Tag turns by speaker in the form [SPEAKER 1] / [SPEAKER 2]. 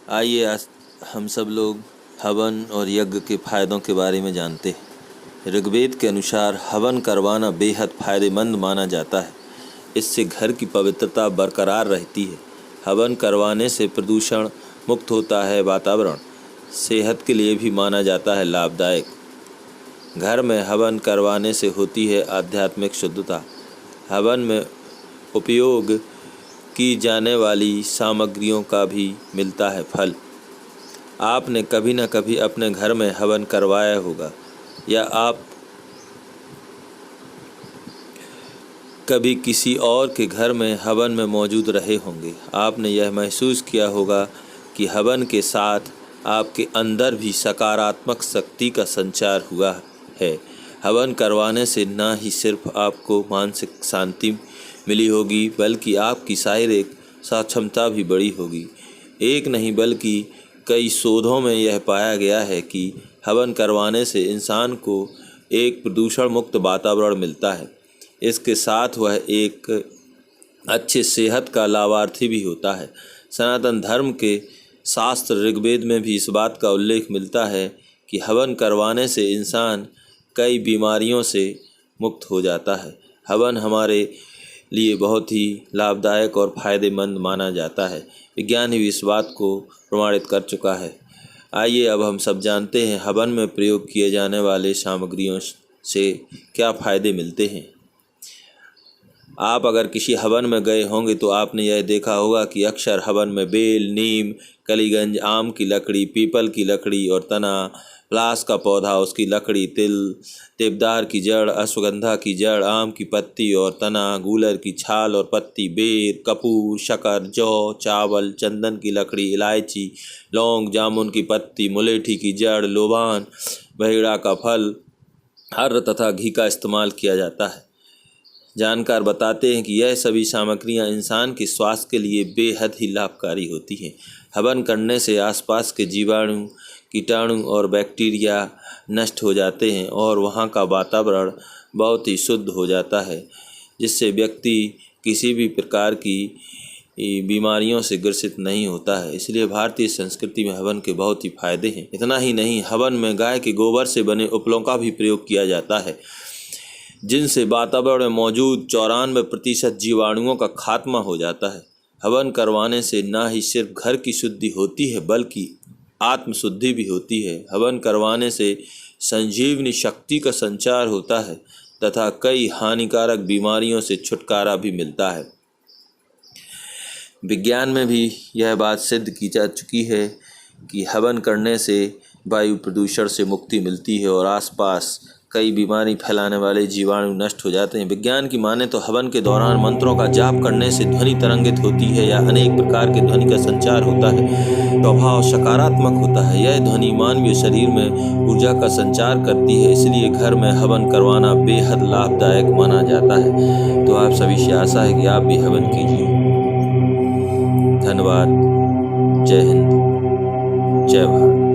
[SPEAKER 1] आइए आज हम सब लोग हवन और यज्ञ के फायदों के बारे में जानते हैं। ऋग्वेद के अनुसार हवन करवाना बेहद फायदेमंद माना जाता है। इससे घर की पवित्रता बरकरार रहती है। हवन करवाने से प्रदूषण मुक्त होता है। वातावरण सेहत के लिए भी माना जाता है लाभदायक। घर में हवन करवाने से होती है आध्यात्मिक शुद्धता। हवन में उपयोग की जाने वाली सामग्रियों का भी मिलता है फल। आपने कभी न कभी अपने घर में हवन करवाया होगा या आप कभी किसी और के घर में हवन में मौजूद रहे होंगे। आपने यह महसूस किया होगा कि हवन के साथ आपके अंदर भी सकारात्मक शक्ति का संचार हुआ है। हवन करवाने से न ही सिर्फ आपको मानसिक शांति मिली होगी बल्कि आपकी शारीरिक सक्षमता भी बढ़ी होगी। एक नहीं बल्कि कई शोधों में यह पाया गया है कि हवन करवाने से इंसान को एक प्रदूषण मुक्त वातावरण मिलता है। इसके साथ वह एक अच्छे सेहत का लाभार्थी भी होता है। सनातन धर्म के शास्त्र ऋग्वेद में भी इस बात का उल्लेख मिलता है कि हवन करवाने से इंसान कई बीमारियों से मुक्त हो जाता है। हवन हमारे लिए बहुत ही लाभदायक और फायदेमंद माना जाता है। विज्ञान भी इस बात को प्रमाणित कर चुका है। आइए अब हम सब जानते हैं हवन में प्रयोग किए जाने वाले सामग्रियों से क्या फ़ायदे मिलते हैं। आप अगर किसी हवन में गए होंगे तो आपने यह देखा होगा कि अक्सर हवन में बेल, नीम, कलीगंज, आम की लकड़ी, पीपल की लकड़ी और तना, पलास का पौधा, उसकी लकड़ी, तिल, देवदार की जड़, अश्वगंधा की जड़, आम की पत्ती और तना, गूलर की छाल और पत्ती, बेर, कपूर, शक्कर, जौ, चावल, चंदन की लकड़ी, इलायची, लौंग, जामुन की पत्ती, मुलेठी की जड़, लोबान, बहेड़ा का फल, हर्र तथा घी का इस्तेमाल किया जाता है। जानकार बताते हैं कि यह सभी सामग्रियां इंसान के स्वास्थ्य के लिए बेहद ही लाभकारी होती हैं। हवन करने से आसपास के जीवाणु, कीटाणु और बैक्टीरिया नष्ट हो जाते हैं और वहाँ का वातावरण बहुत ही शुद्ध हो जाता है, जिससे व्यक्ति किसी भी प्रकार की बीमारियों से ग्रसित नहीं होता है। इसलिए भारतीय संस्कृति में हवन के बहुत ही फायदे हैं। इतना ही नहीं, हवन में गाय के गोबर से बने उपलों का भी प्रयोग किया जाता है, जिनसे वातावरण में मौजूद 94% जीवाणुओं का खात्मा हो जाता है। हवन करवाने से न ही सिर्फ घर की शुद्धि होती है बल्कि आत्मशुद्धि भी होती है। हवन करवाने से संजीवनी शक्ति का संचार होता है तथा कई हानिकारक बीमारियों से छुटकारा भी मिलता है। विज्ञान में भी यह बात सिद्ध की जा चुकी है कि हवन करने से वायु प्रदूषण से मुक्ति मिलती है और आसपास कई बीमारी फैलाने वाले जीवाणु नष्ट हो जाते हैं। विज्ञान की माने तो हवन के दौरान मंत्रों का जाप करने से ध्वनि तरंगित होती है या अनेक प्रकार के ध्वनि का संचार होता है। प्रभाव सकारात्मक होता है। यह ध्वनि मानवीय शरीर में ऊर्जा का संचार करती है, इसलिए घर में हवन करवाना बेहद लाभदायक माना जाता है। तो आप सभी से आशा है कि आप भी हवन कीजिए। धन्यवाद। जय हिंद, जय भारत।